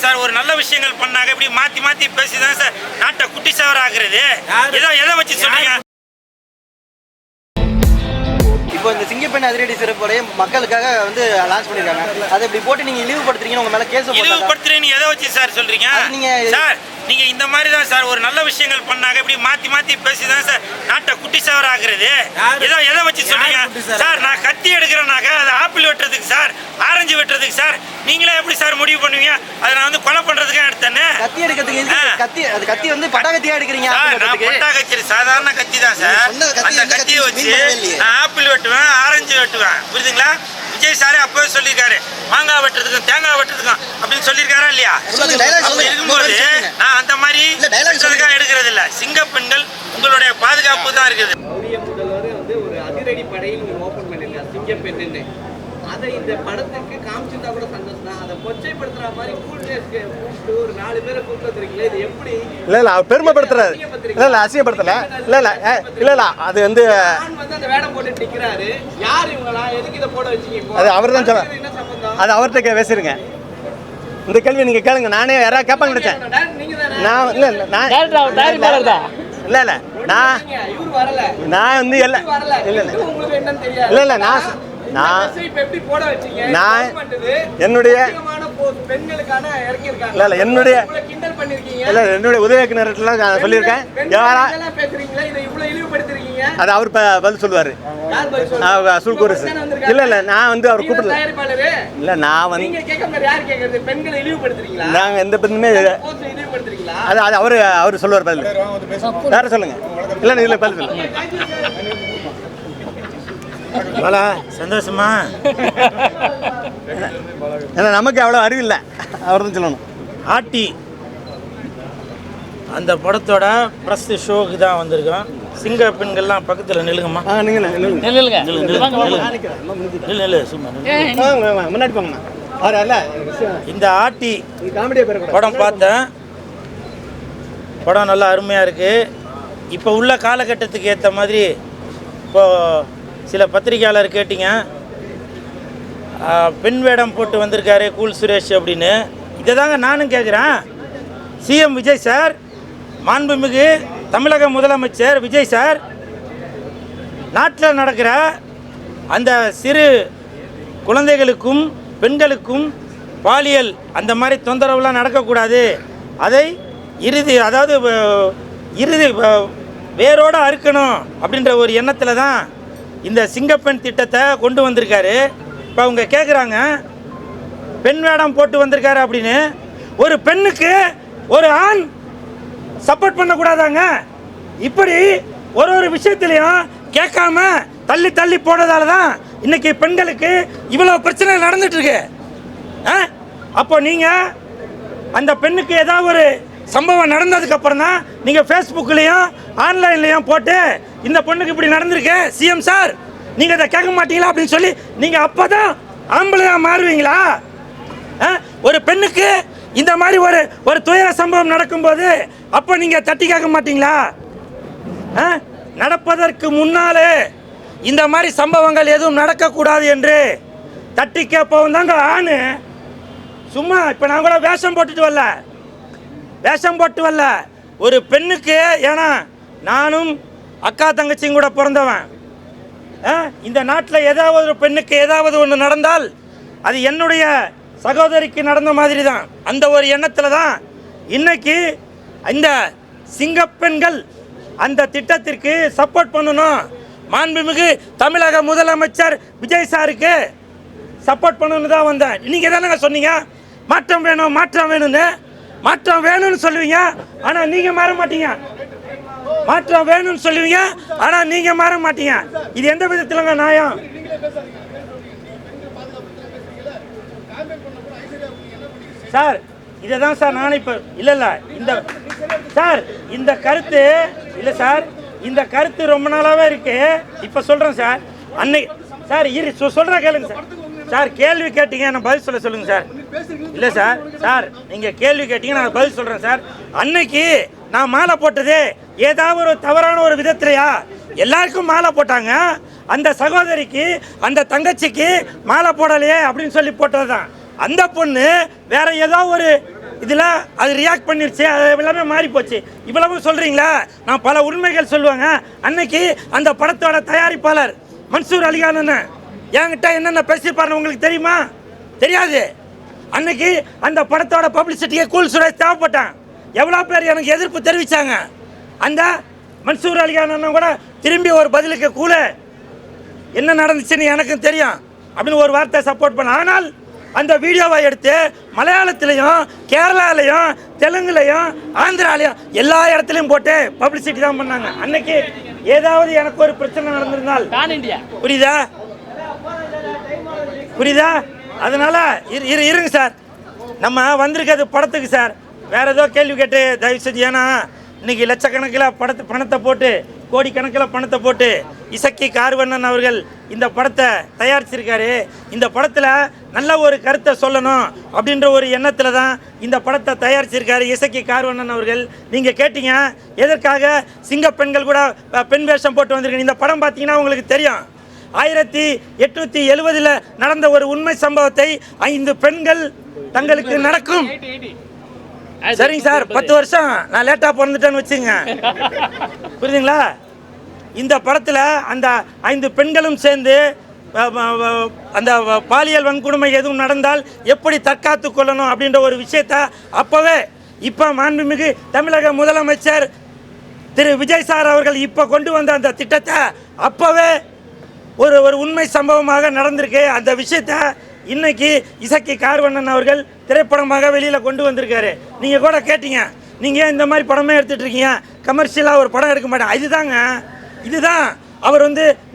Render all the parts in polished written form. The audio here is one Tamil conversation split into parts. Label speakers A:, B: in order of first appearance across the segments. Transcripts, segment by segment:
A: சார் ஒரு நல்ல விஷயங்கள் பண்ணாங்க இப்படி மாத்தி மாத்தி பேசிதான் சார் நாட்டை குட்டி சவர ஆகுறது. எதை வச்சு சொல்றீங்க?
B: இப்போ இந்த சிங்கப்பெண் அதிரடி சிறப்புடைய மக்களுக்காக வந்து லான்ச் பண்ணிருக்காங்க. அதை இப்படி போட்டு நீங்க இழிவுபடுத்துறீங்க, உங்க மேல கேஸ்
A: இழிவுபடுத்துறீங்க. எதை வச்சு சார் சொல்றீங்க? சார் நீங்க இந்த மாதிரி தான் சார் ஒரு நல்ல விஷயங்கள் பண்ணாங்க இப்படி மாத்தி மாத்தி பேசிதான் சார் நாட்டை குட்டி சவர ஆகுறது. எதை வச்சு சொல்றீங்க? சார் நான் கத்தி எடுக்கிறேன்னாக்க அது ஆப்பிள் வெட்டுறதுக்கு சார், ஆரஞ்சு வெட்டுறதுக்கு சார். நீங்களே எப்படி சார் முடிவு பண்ணுவீங்க? அதை நான் வந்து கொலை பண்றதுக்கு எடுத்தேன்னு
B: கத்தி எடுக்கிறதுக்கு கத்தி வந்து பட்டாக்கத்தியா எடுக்கிறீங்க.
A: நான் பட்டாக்கத்தி சாதாரண கத்தி தான் சார். அந்த கத்தியை வச்சு நான் ஆப்பிள் வெட்டுவேன், ஆரஞ்சு வெட்டுவேன். புரியுதுங்களா? விஜய் சாரே அப்பவே சொல்லியிருக்காரு மாங்காய் வெட்டுறதுக்கும் தேங்காய் வெட்டுறதுக்கும் அப்படின்னு சொல்லியிருக்காரா இல்லையா? இருக்கும்போது நான் அந்த மாதிரி எடுக்கிறது இல்லை. சிங்க பெண்கள் உங்களுடைய பாதுகாப்பு தான் இருக்குது.
C: முதல்வர் வந்து ஒரு அதிரடி படையில் ஓபன் பண்ணிருக்காரு சிங்கப்பெண்ணு. அதை இந்த படத்துக்கு காமிச்சிருந்தா கூட சந்தோஷம் தான். அதை கொச்சைப்படுத்துற மாதிரி கூப்பிட்டு ஒரு 4 பேரை கூப்பிட்டு வந்திருக்கீங்களே, இது எப்படி?
D: இல்ல அவர் பெருமைப்படுத்துறாரு. இல்ல அசிங்கப்படுத்தல. இல்ல அது வந்து
C: அந்த வேடம் போட்டு நிக்கிறாரு. யார் இவங்களா? எதுக்கு இதை போட வச்சீங்க?
D: அது அவர் தான் சொல்ல. அது அவர்கிட்ட பேசிருங்க. இந்த கேள்வி நீங்க கேளுங்க. நானே யாராவது கேட்பாங்க நினைச்சேன். நான் இல்ல நான் இல்ல நான் வந்து இல்ல நான் என்னுடைய உதவி இயக்குனர்லாம் நான் சொல்லியிருக்கேன். அது அவர் பதில் சொல்லுவாரு. இல்ல நான் வந்து அவர் கூப்பிடல. இல்ல நான் வந்து நாங்க எந்த பெண்ணுமே அது அவரு சொல்லுவார் பதில். வேற சொல்லுங்க. இல்ல பதில் சொல்லுங்க.
A: சந்தோஷமா?
D: ஏன்னா நமக்கு அவ்வளோ அறிவு இல்லை. அவர் தான் சொல்லணும்.
A: ஆட்டி அந்த படத்தோட ப்ரெஸ் ஷோக்கு தான் வந்திருக்கோம். சிங்க பெண்கள்லாம் பக்கத்தில் நில்லுங்கம்மா.
D: முன்னாடி போங்கண்ணா.
A: இந்த ஆட்டி படம் பார்த்தேன். படம் நல்லா அருமையாக இருக்குது. இப்போ உள்ள காலகட்டத்துக்கு ஏற்ற மாதிரி இப்போது சில பத்திரிகையாளர் கேட்டிங்க, பெண் வேடம் போட்டு வந்திருக்காரு கூல் சுரேஷ் அப்படின்னு. இதை தாங்க நானும் கேட்குறேன். சிஎம் விஜய் சார், மாண்புமிகு தமிழக முதலமைச்சர் விஜய் சார், நாட்டில் நடக்கிற அந்த சிறு குழந்தைகளுக்கும் பெண்களுக்கும் பாலியல் அந்த மாதிரி தொந்தரவுலாம் நடக்கக்கூடாது, அதை இறுதி வேரோடு அறுக்கணும் அப்படின்ற ஒரு எண்ணத்தில் தான் இந்த சிங்கப்பெண் திட்டத்தை கொண்டு வந்திருக்காரு. இப்போ அவங்க கேட்குறாங்க, பெண் வேடம் போட்டு வந்திருக்காரு அப்படின்னு. ஒரு பெண்ணுக்கு ஒரு ஆண் சப்போர்ட் பண்ணக்கூடாதாங்க? இப்படி ஒரு விஷயத்துலையும் கேட்காம தள்ளி தள்ளி போனதால தான் இன்னைக்கு பெண்களுக்கு இவ்வளோ பிரச்சனை நடந்துட்டு இருக்கு. அப்போ நீங்கள் அந்த பெண்ணுக்கு ஏதாவது ஒரு சம்பவம் நடந்ததுக்கு அப்புறம் தான் நீங்கள் ஃபேஸ்புக்லேயும் ஆன்லைன்லேயும் போட்டு இந்த பொண்ணுக்கு இப்படி நடந்திருக்கு சிஎம் சார், நீங்கள் இதை கேட்க மாட்டீங்களா அப்படின்னு சொல்லி நீங்கள் அப்போ தான் ஆம்பளையாக மாறுவீங்களா? ஒரு பெண்ணுக்கு இந்த மாதிரி ஒரு துயர சம்பவம் நடக்கும்போது அப்போ நீங்கள் தட்டி கேட்க மாட்டீங்களா? நடப்பதற்கு முன்னாலே இந்த மாதிரி சம்பவங்கள் எதுவும் நடக்கக்கூடாது என்று தட்டி கேட்பவன் தாங்க ஆணு. சும்மா இப்போ நான் கூட வேஷம் போட்டு வரல. ஒரு பெண்ணுக்கு, ஏன்னா நானும் அக்கா தங்கச்சியும் கூட பிறந்தவன். இந்த நாட்டில் ஏதாவது ஒரு பெண்ணுக்கு ஏதாவது ஒன்று நடந்தால் அது என்னுடைய சகோதரிக்கு நடந்த மாதிரி தான். அந்த ஒரு எண்ணத்தில் தான் இன்னைக்கு இந்த சிங்கப்பெண்கள் அந்த திட்டத்திற்கு சப்போர்ட் பண்ணணும். மாண்புமிகு தமிழக முதலமைச்சர் விஜய் சாருக்கு சப்போர்ட் பண்ணணும்னு தான் வந்தேன். நீங்கள் தானங்க சொன்னீங்க மாற்றம் வேணும்னு. மாற்றம் வேணும்னு சொல்லுவீங்க, ஆனால் நீங்கள் மாற மாட்டீங்க. மாற்றம் வேணும்னு சொல்லுவீங்க, ஆனால் நீங்கள் மாற மாட்டீங்க. இது எந்த விதத்திலங்க நியாயம்? சார் இதை தான் சார் நான் இப்போ இல்லை இந்த கருத்து இல்லை சார், இந்த கருத்து ரொம்ப நாளாகவே இருக்கு. இப்போ சொல்கிறேன் சார். அன்னைக்கு சார் சொல்கிறேன் கேளுங்க சார். கேள்வி கேட்டீங்க, நான் பதில் சொல்லுங்கள் சார். இல்லை சார் நீங்கள் கேள்வி கேட்டீங்க, நான் பதில் சொல்கிறேன் சார். அன்னைக்கு நான் மாலை போட்டது ஏதாவது ஒரு தவறான ஒரு விதத்திலையா? எல்லாருக்கும் மாலை போட்டாங்க, அந்த சகோதரிக்கு அந்த தங்கச்சிக்கு மாலை போடலையே அப்படின்னு சொல்லி போட்டது தான். அந்த பொண்ணு வேற ஏதோ ஒரு இதில் அது ரியாக்ட் பண்ணிருச்சு, அது எல்லாமே மாறி போச்சு. இவ்வளவும் சொல்கிறீங்களா? நான் பல உண்மைகள் சொல்லுவாங்க. அன்னைக்கு அந்த படத்தோட தயாரிப்பாளர் மன்சூர் அலிகான் என்கிட்ட என்னென்ன பேசியிருப்பாருன்னு உங்களுக்கு தெரியுமா? தெரியாது. அன்னைக்கு அந்த படத்தோட பப்ளிசிட்டிக்கு கூல் சுரேஷ் தேவைப்பட்டான். எவ்வளோ பேர் எனக்கு எதிர்ப்பு தெரிவித்தாங்க. அந்த மன்சூர் அலிகான் கூட திரும்பி ஒரு பதிலுக்கு கூல என்ன நடந்துச்சுன்னு எனக்கும் தெரியும் அப்படின்னு ஒரு வார்த்தை சப்போர்ட் பண்ண. ஆனால் அந்த வீடியோவை எடுத்து மலையாளத்திலையும் கேரளாலையும் தெலுங்குலையும் ஆந்திராலையும் எல்லா இடத்துலையும் போட்டு பப்ளிசிட்டி தான் பண்ணாங்க. அன்னைக்கு ஏதாவது எனக்கு ஒரு பிரச்சனை நடந்திருந்தால் புரியுதா? அதனால இருங்க சார், நம்ம வந்திருக்கிறது படத்துக்கு சார். வேற ஏதோ கேள்வி கேட்டு தயவு செஞ்சு, ஏன்னா இன்னைக்கு லட்சக்கணக்கில் பணத்தை போட்டு கோடிக்கணக்கில் பணத்தை போட்டு இசக்கி கார்வண்ணன் அவர்கள் இந்த படத்தை தயாரிச்சிருக்காரு. இந்த படத்தில் நல்ல ஒரு கருத்தை சொல்லணும் அப்படின்ற ஒரு எண்ணத்தில் தான் இந்த படத்தை தயாரிச்சிருக்காரு இசக்கி கார்வண்ணன் அவர்கள். நீங்கள் கேட்டீங்க எதற்காக சிங்க பெண்கள் கூட பெண் வேஷம் போட்டு வந்திருக்கீங்க. இந்த படம் பார்த்தீங்கன்னா உங்களுக்கு தெரியும். 1870 நடந்த ஒரு உண்மை சம்பவத்தை 5 பெண்கள் தங்களுக்கு நடக்கும். சரிங்க சார், 10 வருஷம் நான் லேட்டாக பிறந்துட்டேன்னு வச்சுங்க, புரியுதுங்களா? இந்த படத்தில் அந்த 5 பெண்களும் சேர்ந்து அந்த பாலியல் வன்கொடுமை எதுவும் நடந்தால் எப்படி தற்காத்து கொள்ளணும் அப்படின்ற ஒரு விஷயத்தை அப்போவே இப்போ மாண்புமிகு தமிழக முதலமைச்சர் திரு விஜய் சார் அவர்கள் இப்போ கொண்டு வந்த அந்த திட்டத்தை அப்போவே ஒரு உண்மை சம்பவமாக நடந்திருக்கு. அந்த விஷயத்தை இன்னைக்கு இசக்கி கார்வண்ணன் அவர்கள் திரைப்படமாக வெளியில் கொண்டு வந்திருக்காரு. நீங்கள் கூட கேட்டீங்க, நீங்கள் இந்த மாதிரி படமே எடுத்துகிட்டு இருக்கீங்க, கமர்ஷியலாக ஒரு படம் எடுக்க மாட்டேன். இதுதான் அவர்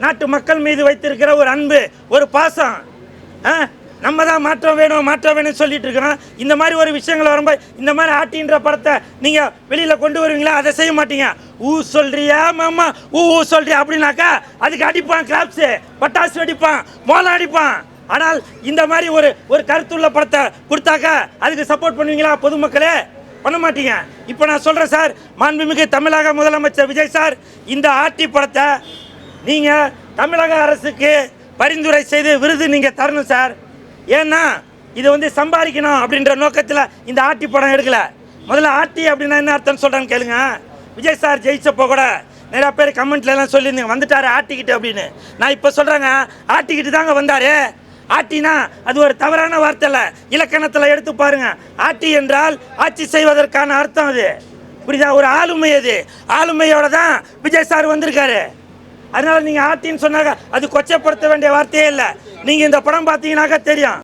A: நாட்டு மக்கள் மீது வைத்திருக்கிற ஒரு அன்பு, ஒரு பாசம். நம்ம தான் மாற்றம் வேணும்னு சொல்லிட்டு இருக்கிறோம். இந்த மாதிரி ஒரு விஷயங்கள் வரும்போது இந்த மாதிரி ஆட்டின்ற படத்தை நீங்கள் வெளியில் கொண்டு வருவீங்களா? அதை செய்ய மாட்டீங்க. ஊ சொல்றியா மாமா, ஊ சொல்றியா அப்படின்னாக்கா அதுக்கு அடிப்பான், கிளாப்ஸு பட்டாசு வெடிப்பான், மோளம் அடிப்பான். ஆனால் இந்த மாதிரி ஒரு கருத்துள்ள படத்தை கொடுத்தாக்கா அதுக்கு சப்போர்ட் பண்ணுவீங்களா? பொதுமக்களே பண்ண மாட்டீங்க. இப்போ நான் சொல்கிறேன் சார், மாண்புமிகு தமிழக முதலமைச்சர் விஜய் சார், இந்த ஆட்டி படத்தை நீங்கள் தமிழக அரசுக்கு பரிந்துரை செய்து விருது நீங்கள் தரணும் சார். ஏன்னா இது சம்பாதிக்கணும் அப்படின்ற நோக்கத்தில் இந்த ஆட்டி படம் எடுக்கலை. முதல்ல ஆட்டி அப்படின்னா என்ன அர்த்தம்னு சொல்கிறேன்னு கேளுங்க. விஜய் சார் ஜெயிச்சப்போ கூட நிறையா பேர் கமெண்ட்லாம் சொல்லியிருந்தீங்க, வந்துட்டாரு ஆட்டிக்கிட்டு அப்படின்னு. நான் இப்போ சொல்கிறேங்க, ஆட்டிக்கிட்டு தாங்க வந்தார். ஆட்டினா அது ஒரு தவறான வார்த்தை இல்லை, இலக்கணத்தில் எடுத்து பாருங்க. ஆட்டி என்றால் ஆட்சி செய்வதற்கான அர்த்தம். அது புரியுதா? ஒரு ஆளுமை, அது ஆளுமையோட தான் விஜய் சார் வந்திருக்காரு. அதனால நீங்கள் ஆட்டின்னு சொன்னாங்க அது கொச்சைப்படுத்த வேண்டிய வார்த்தையே இல்லை. நீங்கள் இந்த படம் பார்த்தீங்கன்னாக்கா தெரியும்.